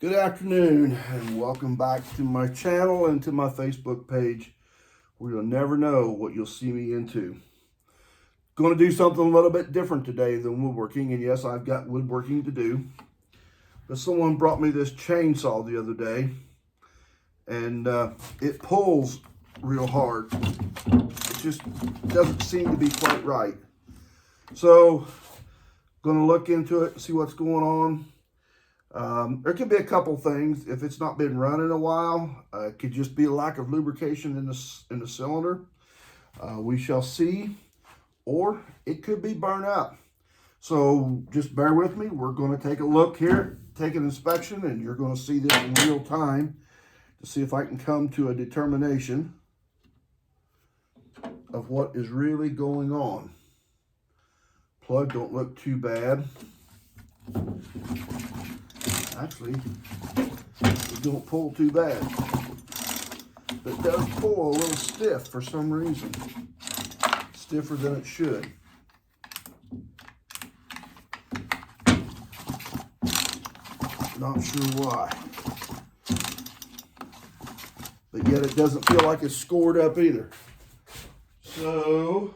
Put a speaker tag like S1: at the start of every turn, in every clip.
S1: Good afternoon and welcome back to my channel and to my Facebook page where you'll never know what you'll see me into. Going to do something a little bit different today than woodworking, and yes, I've got woodworking to do. But someone brought me this chainsaw the other day and it pulls real hard. It just doesn't seem to be quite right. So, going to look into it and see what's going on. There could be a couple things. If it's not been run in a while, it could just be a lack of lubrication in the cylinder. We shall see. Or it could be burnt out. So just bear with me. We're going to take a look here, take an inspection, and you're going to see this in real time to see if I can come to a determination of what is really going on. Plug don't look too bad. Actually, it don't pull too bad. But it does pull a little stiff for some reason. Stiffer than it should. Not sure why. But yet it doesn't feel like it's scored up either. So,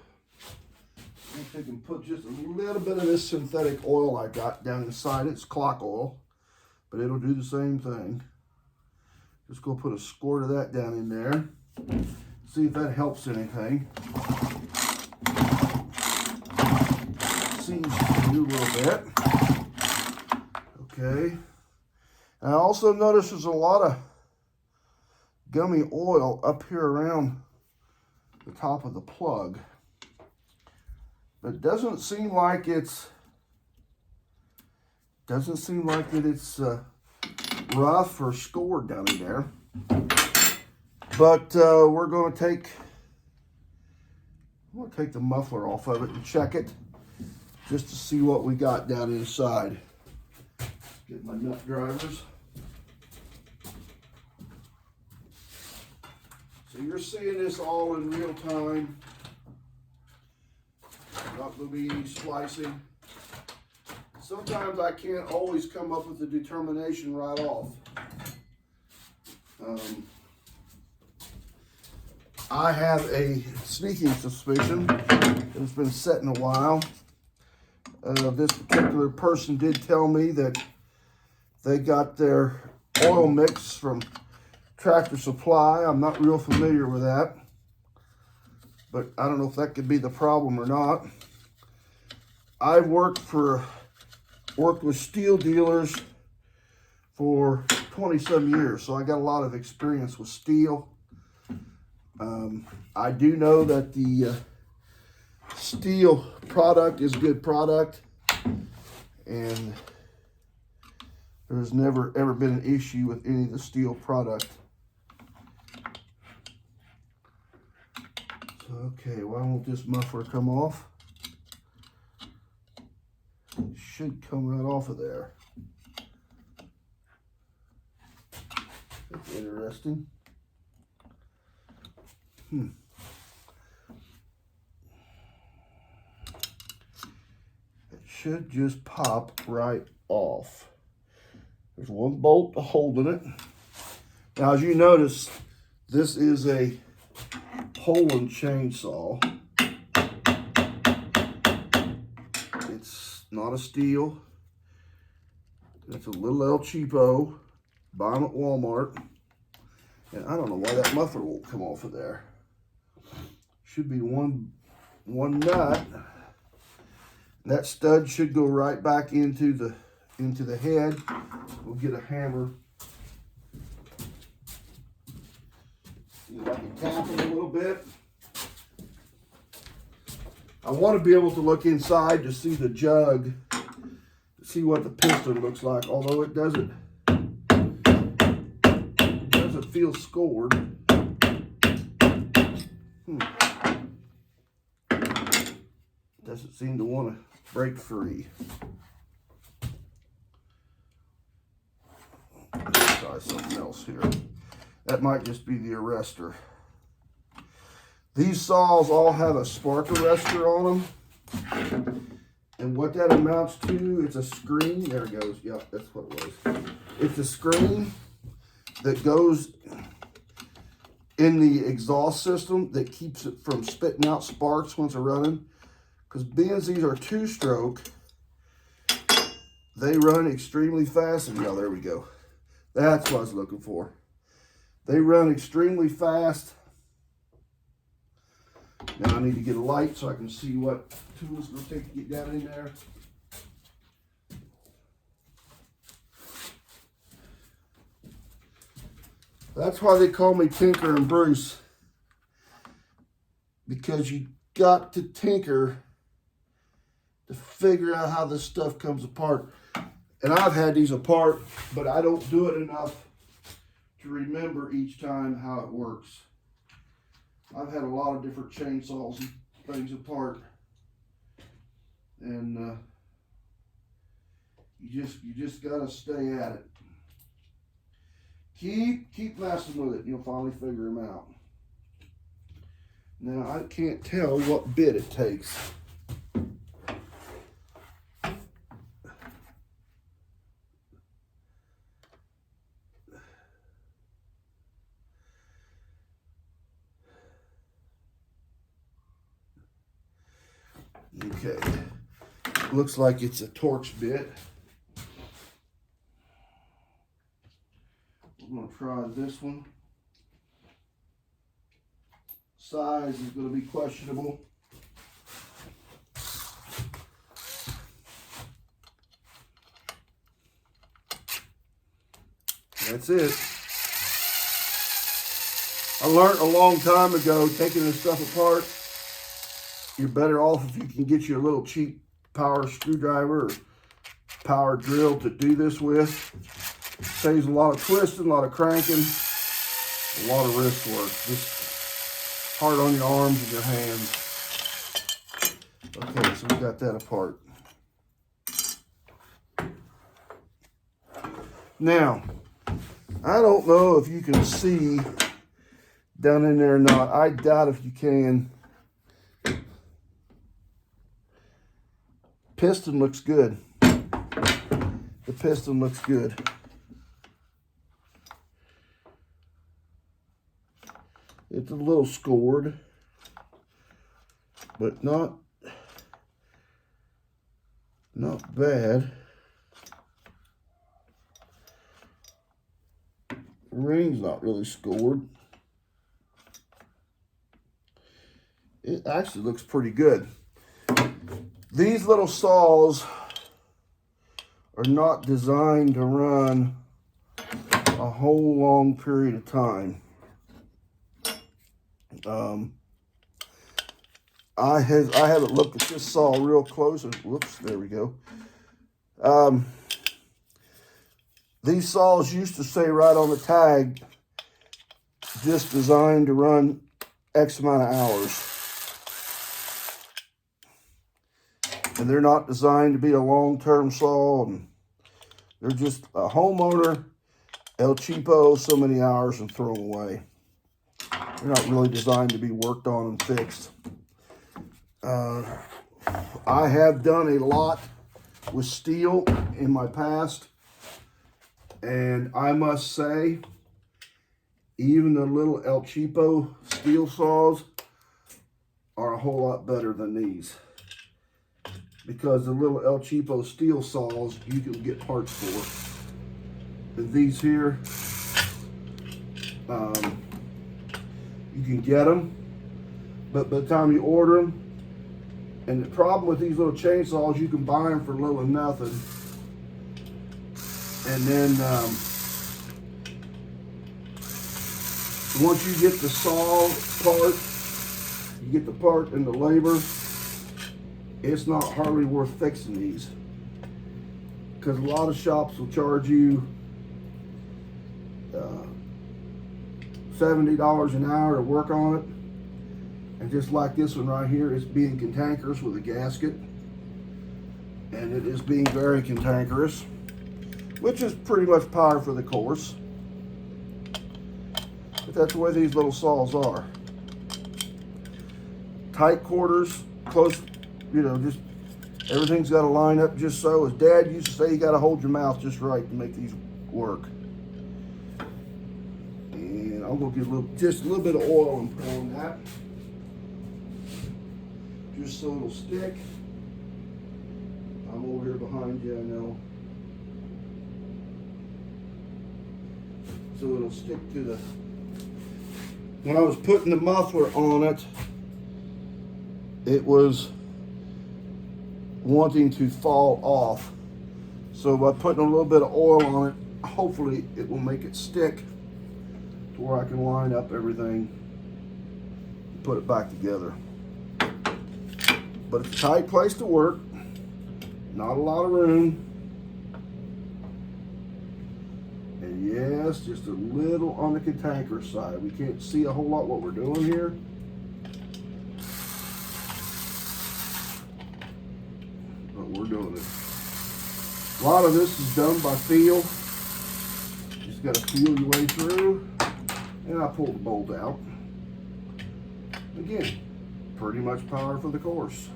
S1: I think I can put just a little bit of this synthetic oil I got down inside. It's clock oil, but it'll do the same thing. Just go put a squirt of that down in there. See if that helps anything. Seems to do a little bit. Okay. And I also notice there's a lot of gummy oil up here around the top of the plug. But it doesn't seem like it's rough or scored down in there. But we're going to take the muffler off of it and check it just to see what we got down inside. Get my nut drivers. So you're seeing this all in real time. Not going to be any splicing. Sometimes I can't always come up with the determination right off. I have a sneaking suspicion that it's been setting a while. This particular person did tell me that they got their oil mix from Tractor Supply. I'm not real familiar with that, but I don't know if that could be the problem or not. I've worked with steel dealers for 20-some years, so I got a lot of experience with steel. I do know that the steel product is good product, and there's never ever been an issue with any of the steel product. So, okay, why won't this muffler come off? It should come right off of there. That's interesting. It should just pop right off. There's one bolt holding it. Now, as you notice, this is a Poland chainsaw. It's not a steel. It's a little El Cheapo. Buy them at Walmart. And I don't know why that muffler won't come off of there. Should be one nut. That stud should go right back into the head. We'll get a hammer. See if I can tap it a little bit. I want to be able to look inside to see the jug, to see what the piston looks like, although it doesn't feel scored. Doesn't seem to want to break free. Let's try something else here. That might just be the arrestor. These saws all have a spark arrestor on them. And what that amounts to, it's a screen. There it goes. Yep, that's what it was. It's a screen that goes in the exhaust system that keeps it from spitting out sparks once they're running. Because being these are two-stroke, they run extremely fast. And there we go. That's what I was looking for. They run extremely fast. Now I need to get a light so I can see what tools it's going to take to get down in there. That's why they call me Tinker and Bruce. Because you got to tinker to figure out how this stuff comes apart. And I've had these apart, but I don't do it enough to remember each time how it works. I've had a lot of different chainsaws and things apart. And you just gotta stay at it. Keep messing with it and you'll finally figure them out. Now I can't tell what bit it takes. Okay, looks like it's a Torx bit. We're going to try this one. Size is going to be questionable. That's it. I learned a long time ago, taking this stuff apart, you're better off if you can get you a little cheap power screwdriver or power drill to do this with. Saves a lot of twisting, a lot of cranking, a lot of wrist work. Just hard on your arms and your hands. Okay, so we got that apart. Now, I don't know if you can see down in there or not. I doubt if you can. Piston looks good. The piston looks good. It's a little scored, but not bad. Ring's not really scored. It actually looks pretty good. These little saws are not designed to run a whole long period of time. I haven't looked at this saw real close. Whoops, there we go. These saws used to say right on the tag, just designed to run X amount of hours. And they're not designed to be a long-term saw. And they're just a homeowner, El Cheapo, so many hours and throw them away. They're not really designed to be worked on and fixed. I have done a lot with steel in my past. And I must say, even the little El Cheapo steel saws are a whole lot better than these. Because the little El Cheapo steel saws you can get parts for. And these here, you can get them, but by the time you order them, and the problem with these little chainsaws, you can buy them for little or nothing. And then once you get the saw part, you get the part and the labor, it's not hardly worth fixing these. Because a lot of shops will charge you $70 an hour to work on it. And just like this one right here, it's being cantankerous with a gasket. And it is being very cantankerous, which is pretty much par for the course. But that's the way these little saws are. Tight quarters, close, you know, just everything's got to line up just so. As Dad used to say, you got to hold your mouth just right to make these work. And I'm gonna get just a little bit of oil and put on that, just so it'll stick. I'm over here behind you, I know. So it'll stick to the. When I was putting the muffler on it, it was wanting to fall off. So by putting a little bit of oil on it, hopefully it will make it stick to where I can line up everything and put it back together. But it's a tight place to work, not a lot of room. And yes, just a little on the cantankerous side. We can't see a whole lot what we're doing here. But we're doing it. A lot of this is done by feel. Just got to feel your way through. And I pull the bolt out. Again, pretty much power for the course.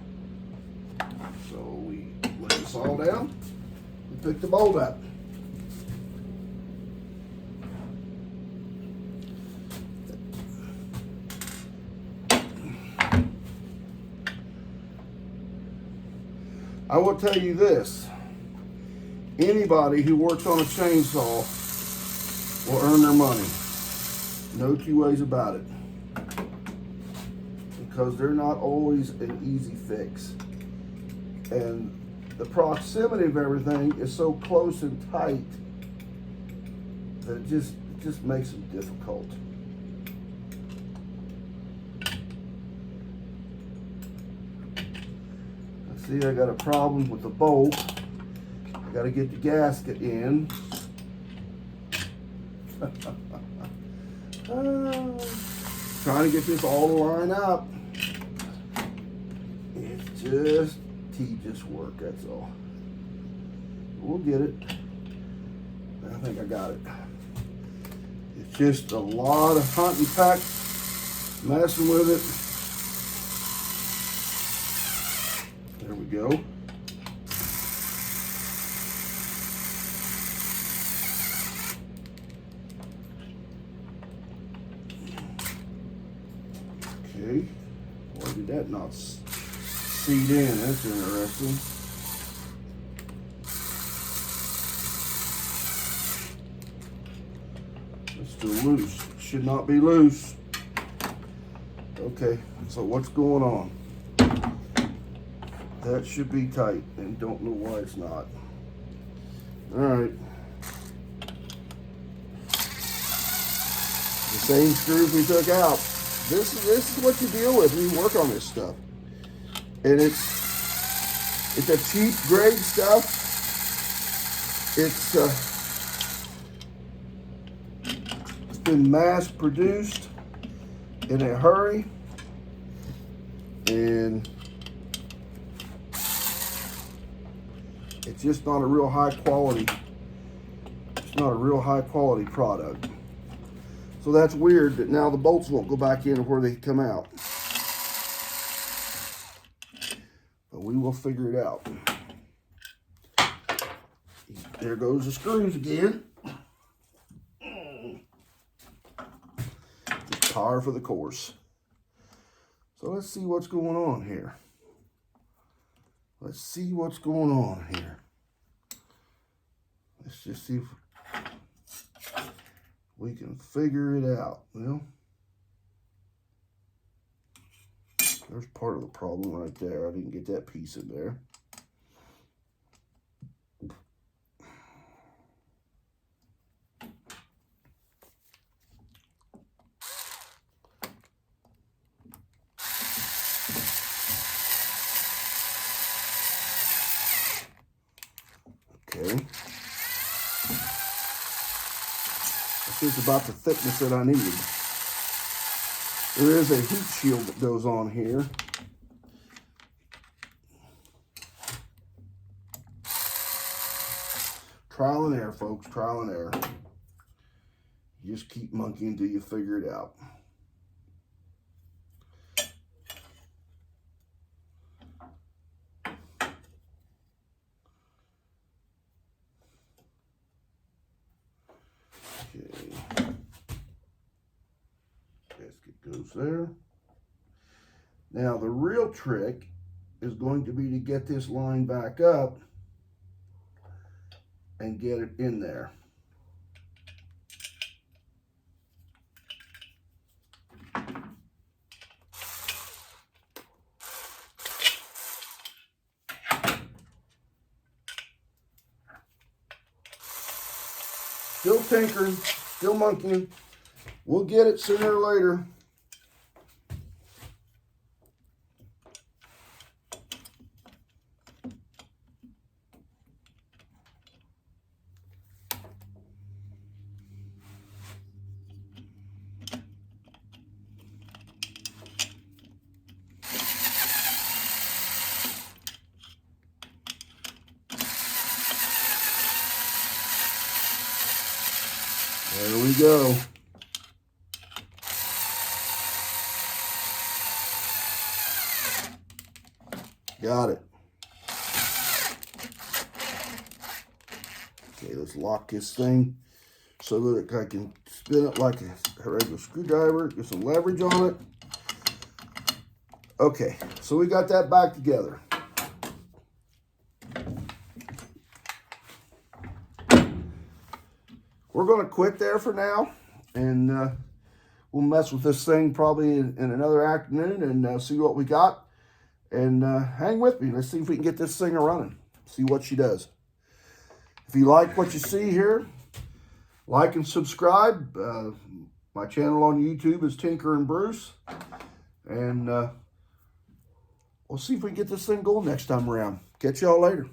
S1: So we lay this all down and pick the bolt up. I will tell you this, anybody who works on a chainsaw will earn their money. No two ways about it. Because they're not always an easy fix. And the proximity of everything is so close and tight that it just makes them difficult. See, I got a problem with the bolt. I got to get the gasket in. Trying to get this all to line up. It's just tedious work, that's all. We'll get it. I think I got it. It's just a lot of hunt and peck, messing with it. There we go. Okay. Why did that not seat in? That's interesting. It's still loose. It should not be loose. Okay, so what's going on? That should be tight, and don't know why it's not. All right. The same screws we took out. This is what you deal with when you work on this stuff. And it's a cheap grade stuff. It's been mass produced in a hurry, and it's just not a real high quality. It's not a real high quality product. So that's weird that now the bolts won't go back in where they come out. But we will figure it out. There goes the screws again. Just power for the course. So let's see what's going on here. Let's see what's going on here. Let's just see if we can figure it out. Well, there's part of the problem right there. I didn't get that piece in there. Okay. This is about the thickness that I needed. There is a heat shield that goes on here. Trial and error, folks, trial and error. You just keep monkeying until you figure it out. Goes there. Now the real trick is going to be to get this line back up and get it in there. Still tinkering, still monkeying. We'll get it sooner or later. There we go. Got it. Okay, let's lock this thing so that I can spin it like a regular screwdriver, get some leverage on it. Okay, so we got that back together. We're going to quit there for now, and we'll mess with this thing probably in another afternoon and see what we got. And hang with me. Let's see if we can get this thing running. See what she does. If you like what you see here, like and subscribe. My channel on YouTube is Tinker and Bruce. And we'll see if we can get this thing going next time around. Catch y'all later.